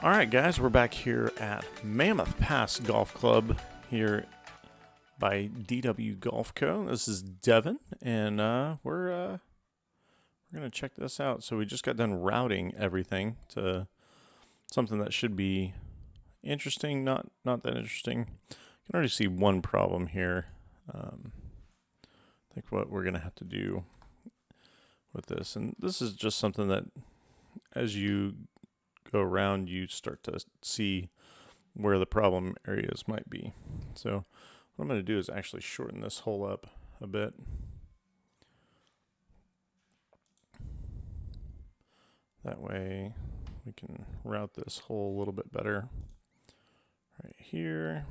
All right, guys, we're back here at Mammoth Pass Golf Club here by DW Golf Co. This is Devin, and we're gonna check this out. So we just got done routing everything to something that should be interesting, not that interesting. You can already see one problem here. I think what we're gonna have to do with this, and this is just something that as you go around, you start to see where the problem areas might be. So what I'm going to do is actually shorten this hole up a bit. That way we can route this hole a little bit better. Right here.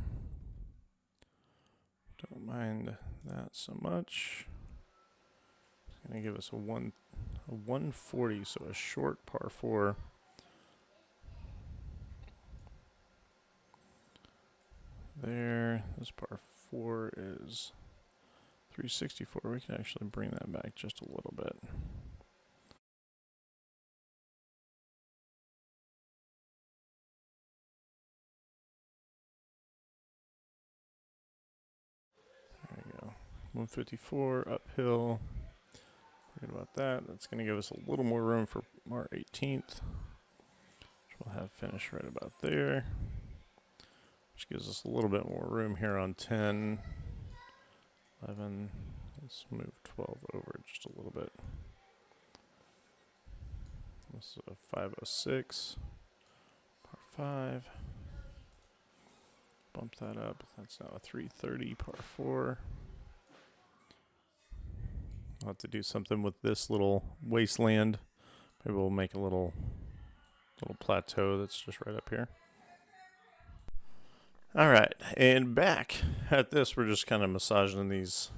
Don't mind that so much. It's going to give us a 140, so a short par 4. There, this par 4 is 364. We can actually bring that back just a little bit. There we go. 154 uphill. Forget about that. That's going to give us a little more room for our 18th, which we'll have finished right about there. Which gives us a little bit more room here on 10, 11. Let's move 12 over just a little bit. This is a 506, par 5. Bump that up. That's now a 330, par 4. I'll have to do something with this little wasteland. Maybe we'll make a little plateau that's just right up here. All right, and back at this, we're just kind of massaging these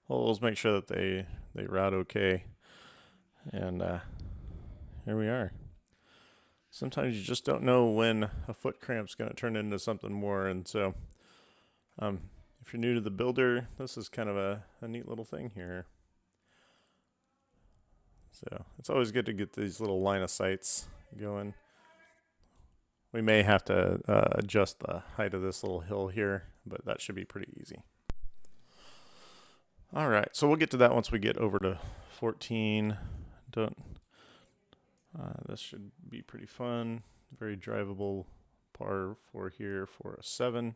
holes, make sure that they route okay. And here we are. Sometimes you just don't know when a foot cramp's going to turn into something more. And so if you're new to the builder, this is kind of a neat little thing here. So it's always good to get these little line of sights going. We may have to adjust the height of this little hill here, but that should be pretty easy. All right, so we'll get to that once we get over to 14. This should be pretty fun. Very drivable par 4 here for a 7,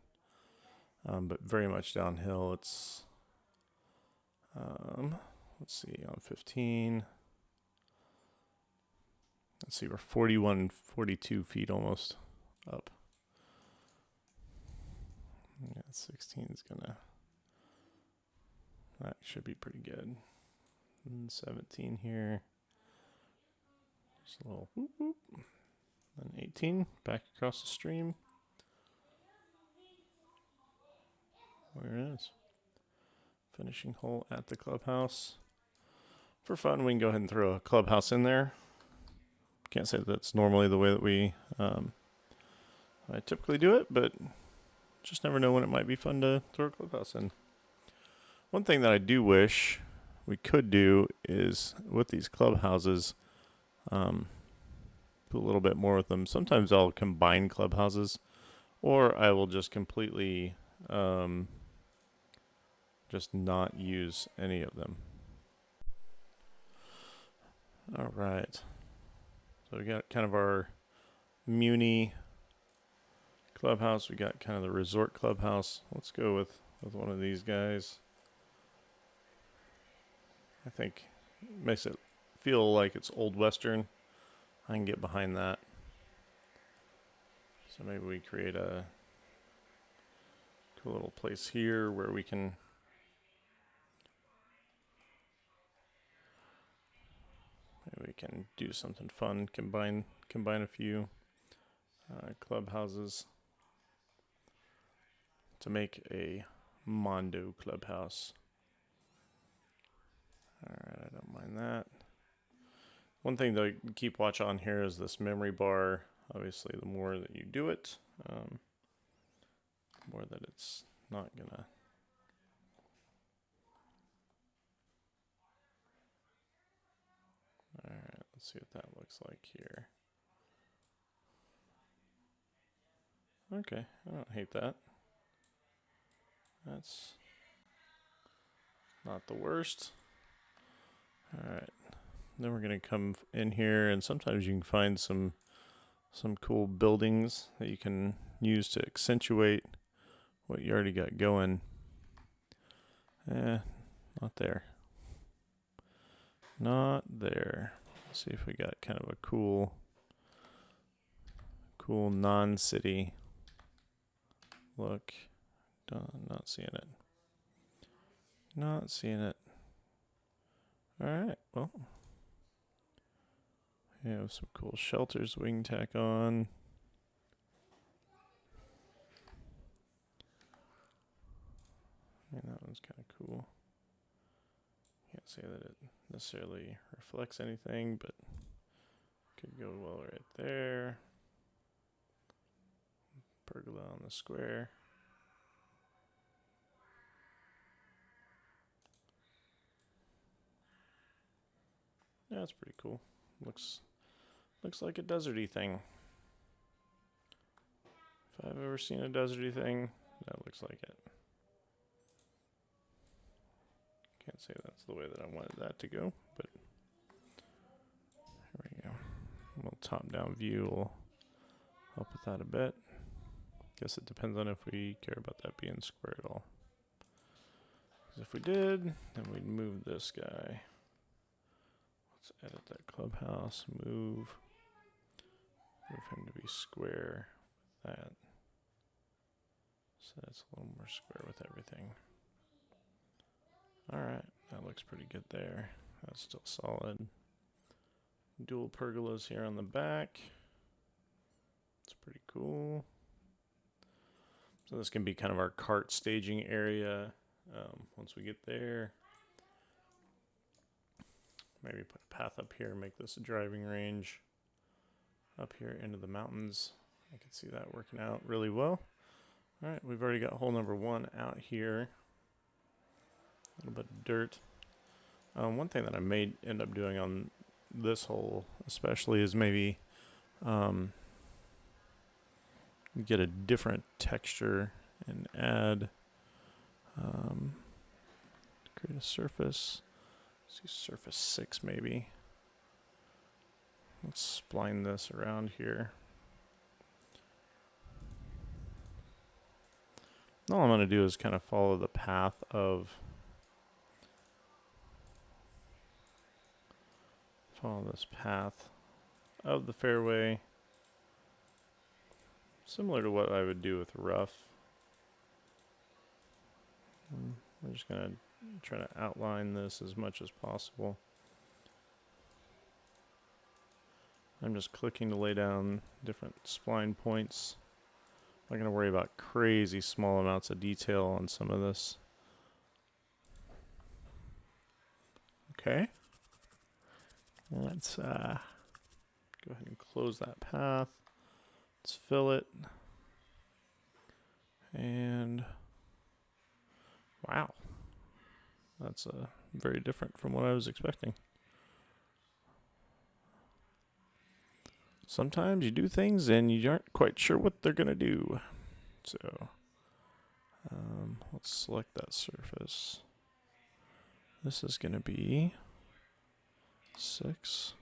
but very much downhill. It's, let's see, on 15. Let's see, we're 41, 42 feet almost up. Yeah, 16 is gonna, that should be pretty good. And 17 here. Just a little whoop whoop. And 18 back across the stream. There it is. Finishing hole at the clubhouse. For fun, we can go ahead and throw a clubhouse in there. Can't say that's normally the way that I typically do it, but just never know when it might be fun to throw a clubhouse in. One thing that I do wish we could do is with these clubhouses, do a little bit more with them. Sometimes I'll combine clubhouses, or I will just completely just not use any of them. All right. So we got kind of our Muni clubhouse. We got kind of the resort clubhouse. Let's go with one of these guys. I think it makes it feel like it's old Western. I can get behind that. So maybe we create a cool little place here where we can do something fun, combine a few clubhouses to make a Mondo clubhouse. All right, I don't mind that. One thing to keep watch on here is this memory bar. Obviously, the more that you do it, the more that it's not gonna. All right, let's see what that looks like here. Okay, I don't hate that. That's not the worst. All right, then we're gonna come in here, and sometimes you can find some cool buildings that you can use to accentuate what you already got going. Not there. Not there. Let's see if we got kind of a cool non-city look. Not seeing it. Not seeing it. All right, well, we have some cool shelters we can tack on. And that one's kind of cool. Can't say that it necessarily reflects anything, but could go well right there. Pergola on the square. Yeah, that's pretty cool. Looks like a deserty thing. If I've ever seen a deserty thing, that looks like it. Can't say that's the way that I wanted that to go, but here we go. A little top-down view will help with that a bit. Guess it depends on if we care about that being square at all. Because if we did, then we'd move this guy. Let's edit that clubhouse, move him to be square with that. So that's a little more square with everything. Alright, that looks pretty good there. That's still solid. Dual pergolas here on the back. It's pretty cool. So this can be kind of our cart staging area once we get there. Maybe put a path up here, make this a driving range up here into the mountains. I can see that working out really well. All right, we've already got hole number 1 out here. A little bit of dirt. One thing that I may end up doing on this hole especially is maybe get a different texture and add create a surface. Let's do surface 6 maybe. Let's spline this around here. All I'm going to do is kind of follow the path of this path of the fairway, similar to what I would do with rough. We're just going to try to outline this as much as possible. I'm just clicking to lay down different spline points. I'm not going to worry about crazy small amounts of detail on some of this. Okay. Let's go ahead and close that path. Let's fill it. And wow, that's very different from what I was expecting. Sometimes you do things and you aren't quite sure what they're going to do. So let's select that surface. This is going to be 6,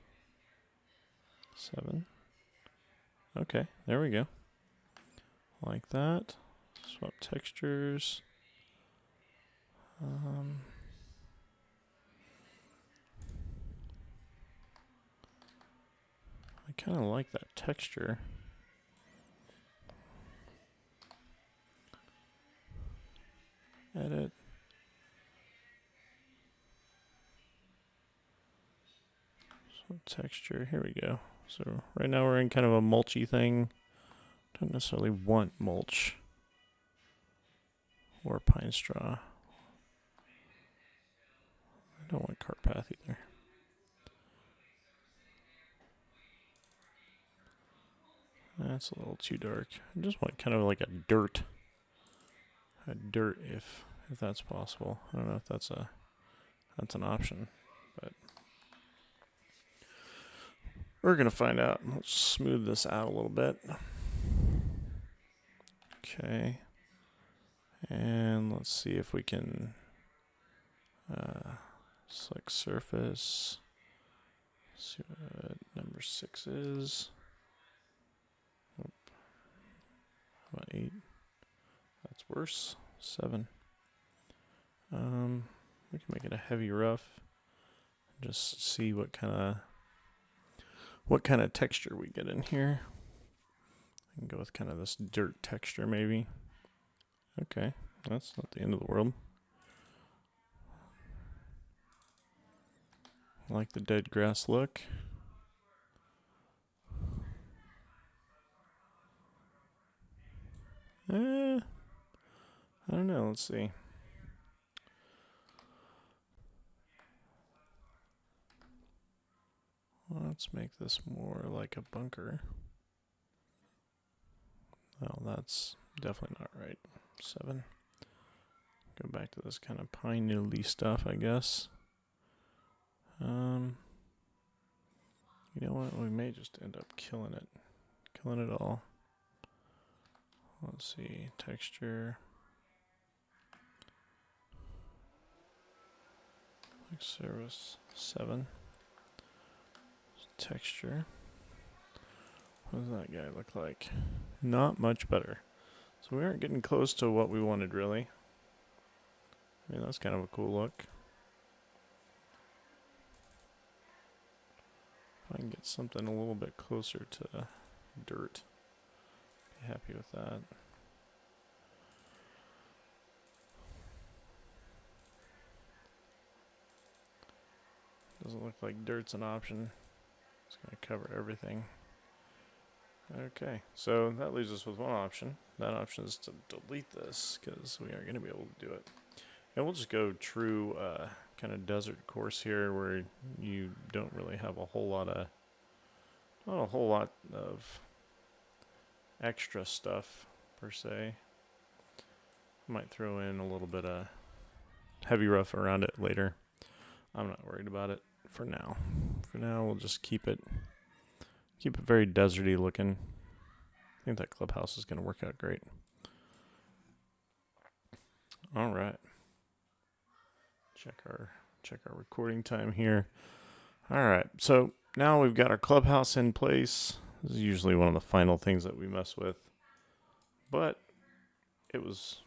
7. Okay, there we go. Like that. Swap textures. I kind of like that texture. Edit. So texture, here we go. So right now we're in kind of a mulchy thing. Don't necessarily want mulch or pine straw. I don't want cart path either. That's a little too dark. I just want kind of like a dirt if that's possible. I don't know if that's an option, but we're gonna find out. Let's smooth this out a little bit. Okay. And let's see if we can select surface. See what number 6 is. Oh, how about 8? That's worse. 7. We can make it a heavy rough. Just see what kind of texture we get in here. I can go with kind of this dirt texture maybe. Okay, that's not the end of the world. I like the dead grass look. I don't know, let's see. Let's make this more like a bunker. Oh, that's definitely not right. 7. Go back to this kind of pine needle-y stuff, I guess. You know what? We may just end up killing it all. Let's see, texture. Like service 7. Texture. What does that guy look like? Not much better. So we aren't getting close to what we wanted, really. I mean, that's kind of a cool look. If I can get something a little bit closer to dirt, be happy with that. Doesn't look like dirt's an option. It's going to cover everything. Okay, so that leaves us with one option. That option is to delete this because we aren't going to be able to do it. And we'll just go true kind of desert course here where you don't really have a whole lot of extra stuff per se. Might throw in a little bit of heavy rough around it later. I'm not worried about it for now. For now, we'll just keep it very deserty looking. I think that clubhouse is going to work out great. All right. Check our recording time here. All right. So now we've got our clubhouse in place. This is usually one of the final things that we mess with. But it was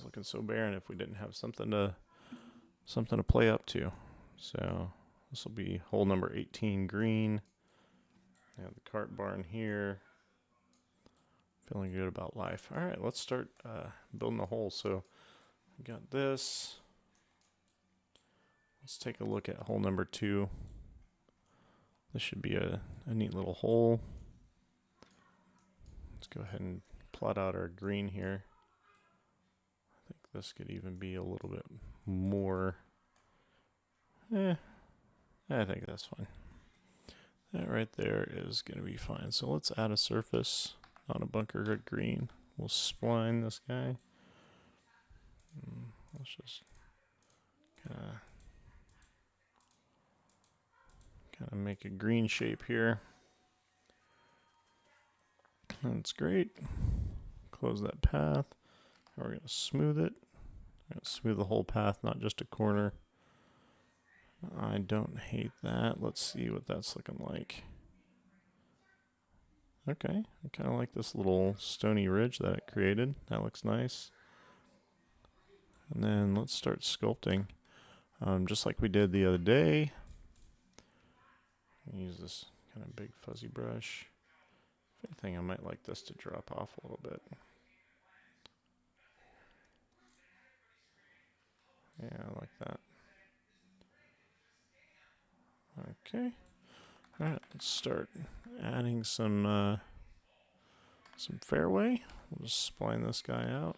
looking so barren if we didn't have something to play up to. So this will be hole number 18 green. I have the cart barn here. Feeling good about life. All right, let's start building the hole. So we got this. Let's take a look at hole number 2. This should be a neat little hole. Let's go ahead and plot out our green here. I think this could even be a little bit more. I think that's fine. That right there is going to be fine. So let's add a surface on a bunker red green. We'll spline this guy. Let's just kind of make a green shape here. That's great. Close that path. Now we're going to smooth it. We're going to smooth the whole path, not just a corner. I don't hate that. Let's see what that's looking like. Okay, I kind of like this little stony ridge that it created. That looks nice. And then let's start sculpting. Just like we did the other day. Use this kind of big fuzzy brush. If anything, I might like this to drop off a little bit. Yeah, I like that. Okay. All right, let's start adding some fairway. We'll just spline this guy out.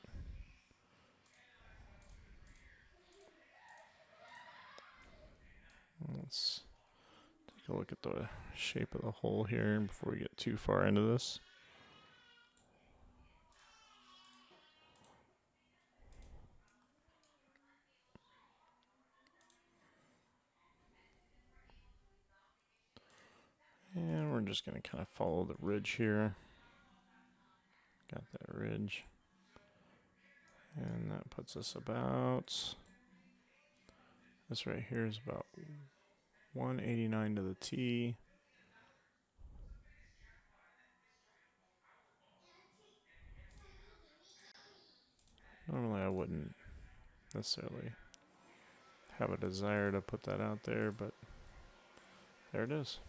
Let's take a look at the shape of the hole here before we get too far into this. And we're just going to kind of follow the ridge here. got that ridge. And that puts us about, this right here is about 189 to the tee. Normally I wouldn't necessarily have a desire to put that out there, but there it is.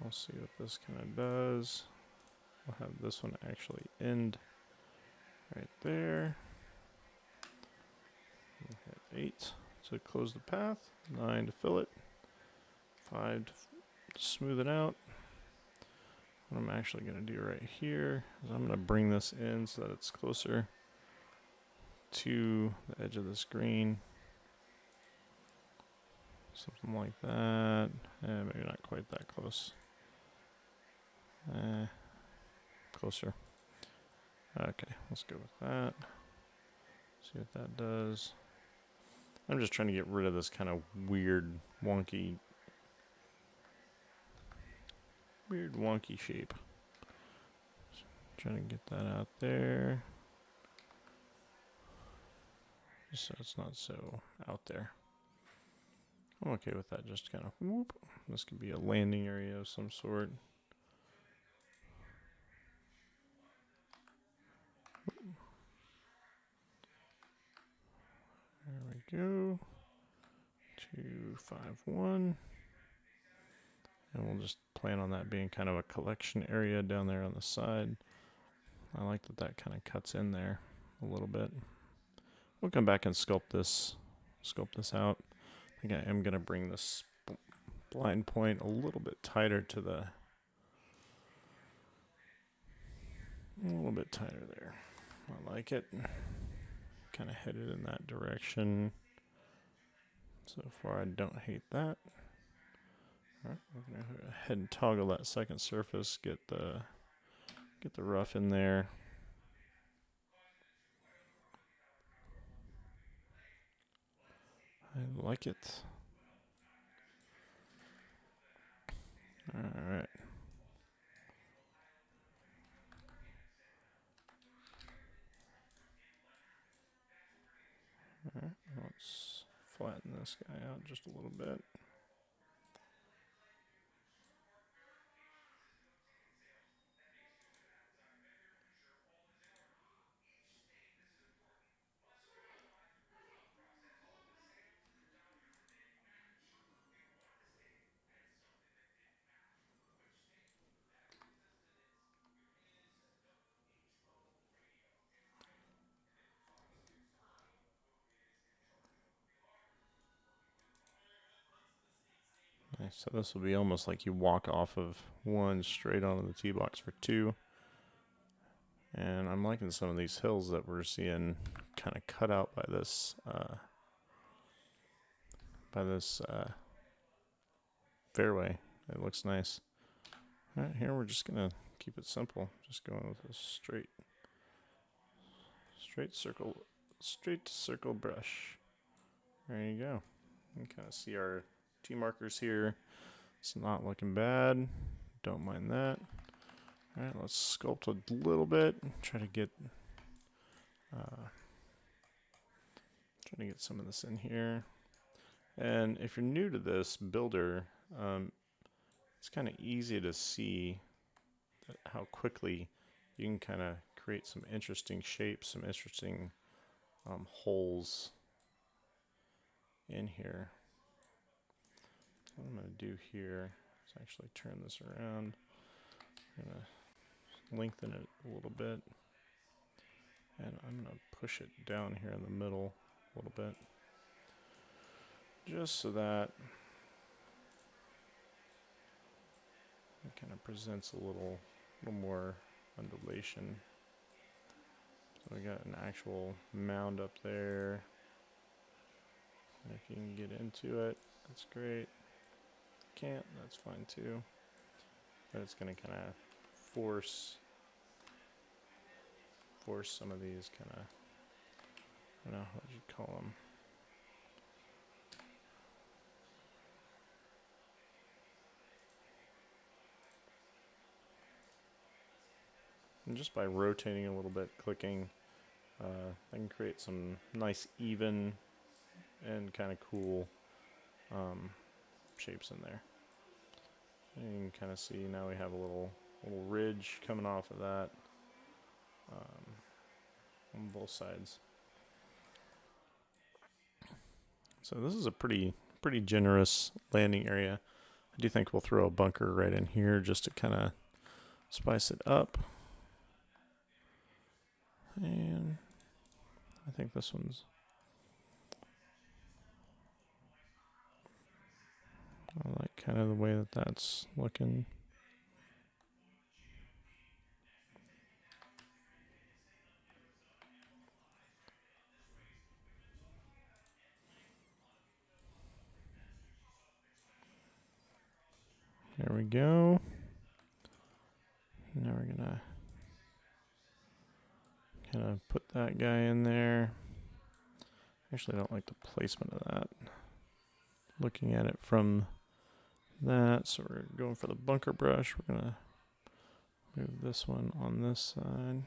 We'll see what this kind of does. We'll have this one actually end right there. We'll hit 8 to close the path, 9 to fill it, 5 to smooth it out. What I'm actually going to do right here is I'm going to bring this in so that it's closer to the edge of this green. Something like that. Maybe not quite that close. Closer. Okay, let's go with that. See what that does. I'm just trying to get rid of this kind of weird, wonky shape. Just trying to get that out there. Just so it's not so out there. I'm okay with that, just kind of whoop. This could be a landing area of some sort. There we go. 251. And we'll just plan on that being kind of a collection area down there on the side. I like that that kind of cuts in there a little bit. We'll come back and sculpt this out. I think I am going to bring this blind point a little bit tighter to the, a little bit tighter there. I like it. Kind of headed in that direction. So far I don't hate that. Alright, we're going to go ahead and toggle that second surface, get the rough in there. I like it. Alright. Alright, let's flatten this guy out just a little bit. Nice. So this will be almost like you walk off of one straight onto the tee box for 2. And I'm liking some of these hills that we're seeing kind of cut out by this fairway. It looks nice. All right, here we're just gonna keep it simple. Just going with a straight to circle brush. There you go. You can kind of see our tee markers here. It's not looking bad. Don't mind that. All right, let's sculpt a little bit. Try to get some of this in here. And if you're new to this builder, it's kind of easy to see how quickly you can kind of create some interesting shapes, some interesting holes in here. What I'm going to do here is actually turn this around. I'm going to lengthen it a little bit. And I'm going to push it down here in the middle a little bit. Just so that it kind of presents a little more undulation. So we got an actual mound up there. And if you can get into it, that's great. Can't, that's fine too. But it's going to kind of force some of these kind of, I don't know, what you'd call them. And just by rotating a little bit, clicking, I can create some nice even and kind of cool shapes in there. And you can kind of see now we have a little ridge coming off of that on both sides. So this is a pretty generous landing area. I do think we'll throw a bunker right in here just to kind of spice it up. And I think this one's, I like kind of the way that that's looking. There we go. Now we're gonna kind of put that guy in there. Actually, I don't like the placement of that. Looking at it from that, so we're going for the bunker brush. We're gonna move this one on this side.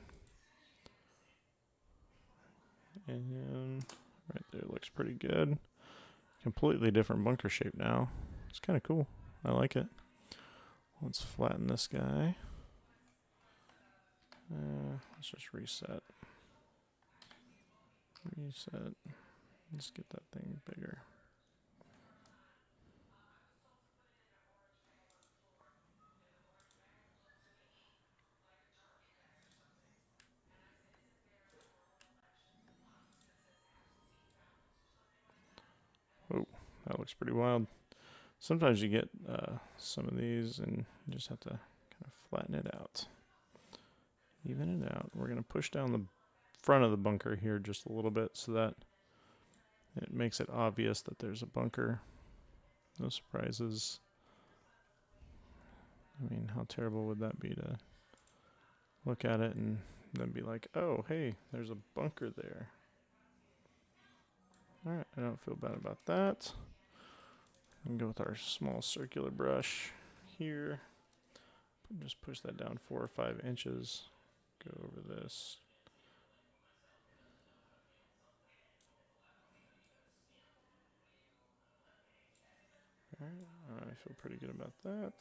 And right there looks pretty good. Completely different bunker shape now. It's kind of cool. I like it. Let's flatten this guy. Let's just reset. Reset. Let's get that thing bigger. Oh, that looks pretty wild. Sometimes you get some of these and you just have to kind of flatten it out. Even it out. We're going to push down the front of the bunker here just a little bit so that it makes it obvious that there's a bunker. No surprises. I mean, how terrible would that be to look at it and then be like, oh, hey, there's a bunker there. Alright, I don't feel bad about that. We can go with our small circular brush here. Just push that down 4 or 5 inches. Go over this. Alright, I feel pretty good about that.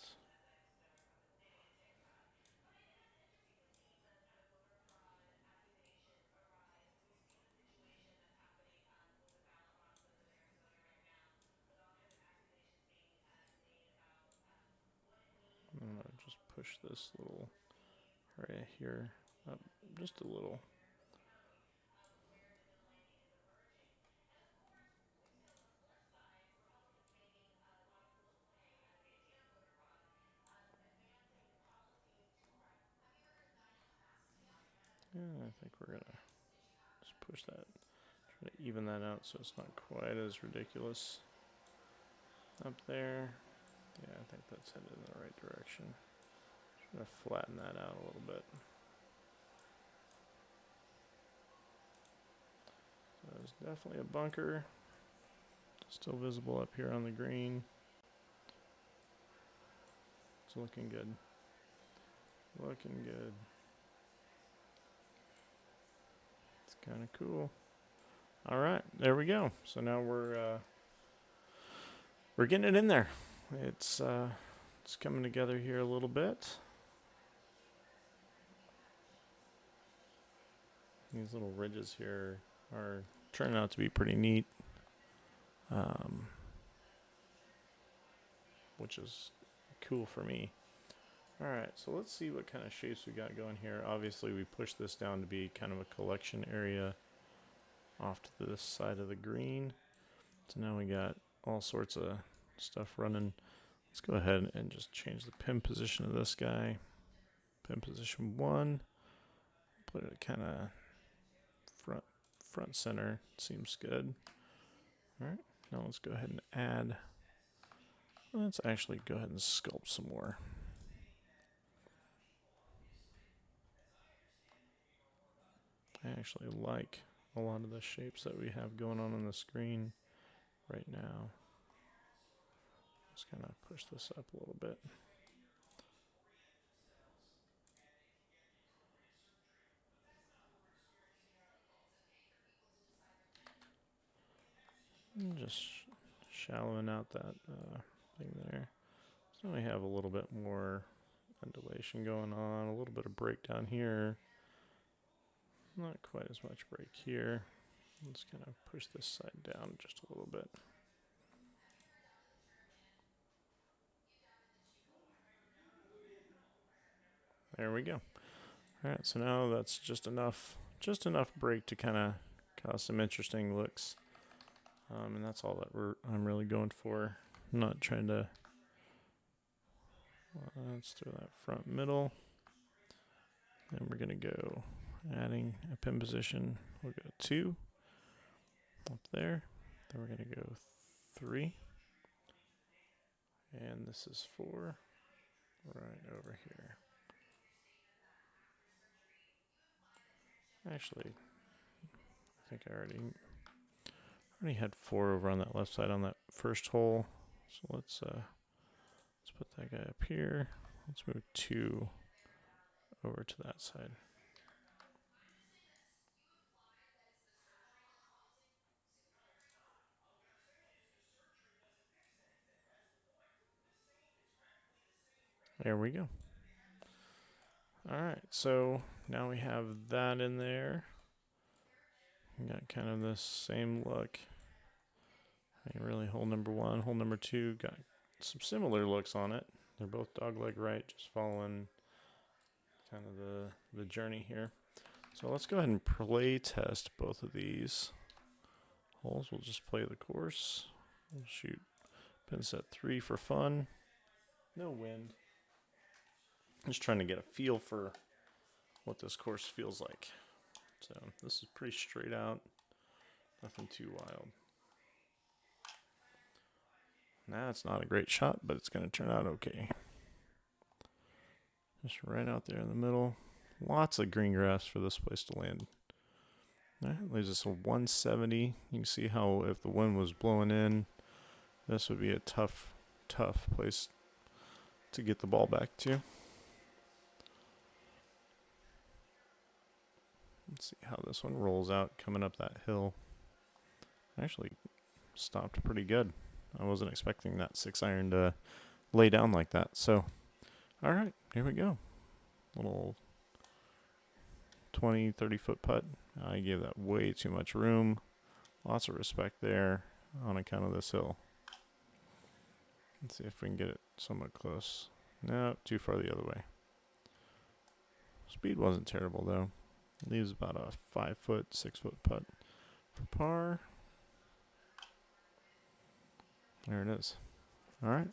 I'm gonna just push this little area here up just a little. Yeah, I think we're gonna just push that, try to even that out so it's not quite as ridiculous up there. Yeah, I think that's headed in the right direction. Try to flatten that out a little bit. So there's definitely a bunker. Still visible up here on the green. It's looking good. Looking good. It's kind of cool. All right, there we go. So now we're getting it in there. It's coming together here a little bit. These little ridges here are turning out to be pretty neat, which is cool for me. All right, so let's see what kind of shapes we got going here. Obviously, we pushed this down to be kind of a collection area off to this side of the green. So now we got all sorts of stuff running. Let's go ahead and just change the pin position of this guy. Pin position 1. Put it kind of front center. Seems good. All right, now let's go ahead and add. Let's actually go ahead and sculpt some more. I actually like a lot of the shapes that we have going on the screen right now. Just kind of push this up a little bit. Just shallowing out that thing there. So we have a little bit more undulation going on, a little bit of break down here. Not quite as much break here. Let's kind of push this side down just a little bit. There we go. All right, so now that's just enough break to kind of cause some interesting looks. And that's all that I'm really going for. I'm not trying to. Let's throw that front middle. And we're gonna go adding a pin position. We'll go 2 up there. Then we're gonna go 3. And this is 4 right over here. Actually, I think I already had 4 over on that left side on that first hole. So let's put that guy up here. Let's move 2 over to that side. There we go. All right, so now we have that in there. We got kind of this same look. I mean, really, hole number 1, hole number 2 got some similar looks on it. They're both dogleg right, just following kind of the journey here. So let's go ahead and play test both of these holes. We'll just play the course. We'll shoot pin set 3 for fun. No wind. Just trying to get a feel for what this course feels like. So this is pretty straight out. Nothing too wild. Nah, it's not a great shot, but it's going to turn out okay. Just right out there in the middle. Lots of green grass for this place to land. All right, leaves us a 170. You can see how if the wind was blowing in, this would be a tough place to get the ball back to. Let's see how this one rolls out coming up that hill. Actually stopped pretty good. I wasn't expecting that 6-iron to lay down like that. So, all right, here we go. Little 20, 30-foot putt. I gave that way too much room. Lots of respect there on account of this hill. Let's see if we can get it somewhat close. Nope, too far the other way. Speed wasn't terrible, though. Leaves about a 5-foot, 6-foot putt for par. There it is. All right.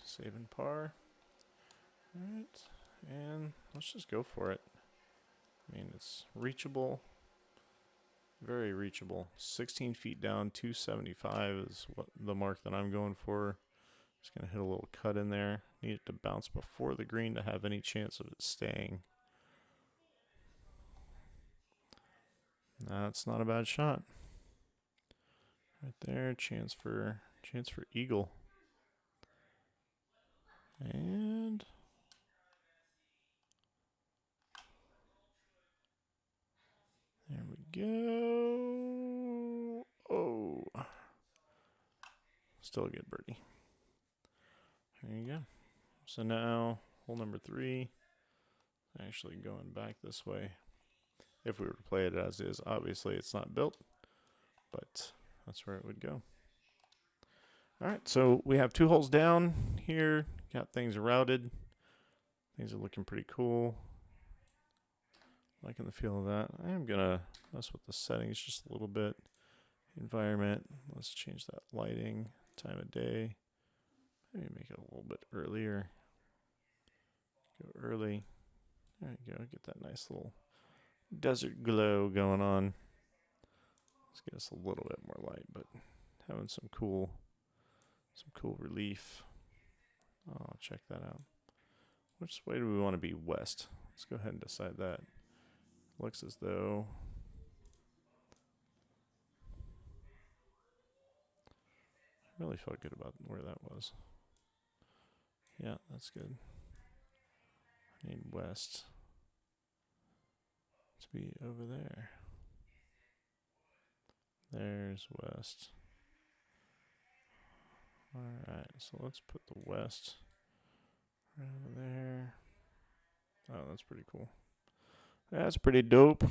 Saving par. All right. And let's just go for it. I mean, it's reachable. Very reachable. 16 feet down, 275 is what the mark that I'm going for. Just going to hit a little cut in there. Need it to bounce before the green to have any chance of it staying. That's not a bad shot. Right there, chance for eagle. And there we go. Oh. Still a good birdie. There you go. So now, hole number 3. Actually going back this way. If we were to play it as is, obviously it's not built, but that's where it would go. All right, so we have 2 holes down here. Got things routed. Things are looking pretty cool. Liking the feel of that. I am going to mess with the settings just a little bit. Environment. Let's change that lighting. Time of day. Maybe make it a little bit earlier. Go early. There you go. Get that nice little desert glow going on. Let's get us a little bit more light, but having some cool relief. Oh, check that out. Which way do we want to be west? Let's go ahead and decide that. Looks as though I really felt good about where that was. Yeah, that's good. I need west to be over there. There's west. Alright, so let's put the west right over there. Oh, that's pretty cool. That's pretty dope.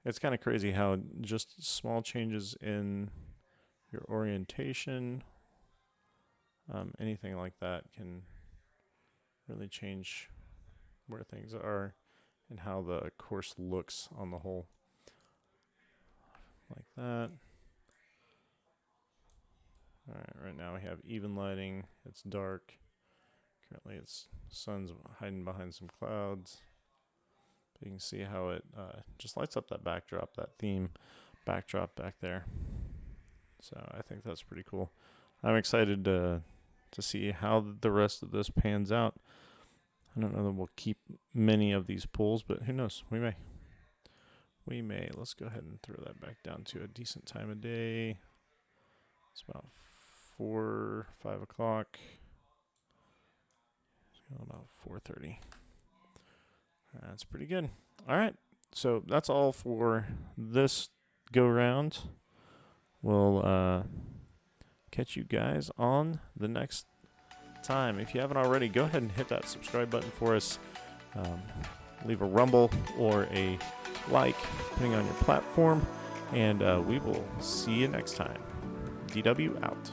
It's kind of crazy how just small changes in your orientation, anything like that can really change where things are and how the course looks on the whole. Like that. Alright, right now we have even lighting. It's dark. Currently it's sun's hiding behind some clouds. But you can see how it just lights up that backdrop, that theme backdrop back there. So I think that's pretty cool. I'm excited to see how the rest of this pans out. I don't know that we'll keep many of these pools, but who knows? We may. We may. Let's go ahead and throw that back down to a decent time of day. It's about 4, 5 o'clock. It's going about 4:30. That's pretty good. All right. So that's all for this go round. We'll catch you guys on the next time. If you haven't already, go ahead and hit that subscribe button for us. Leave a rumble or a like, depending on your platform. And we will see you next time. DW out.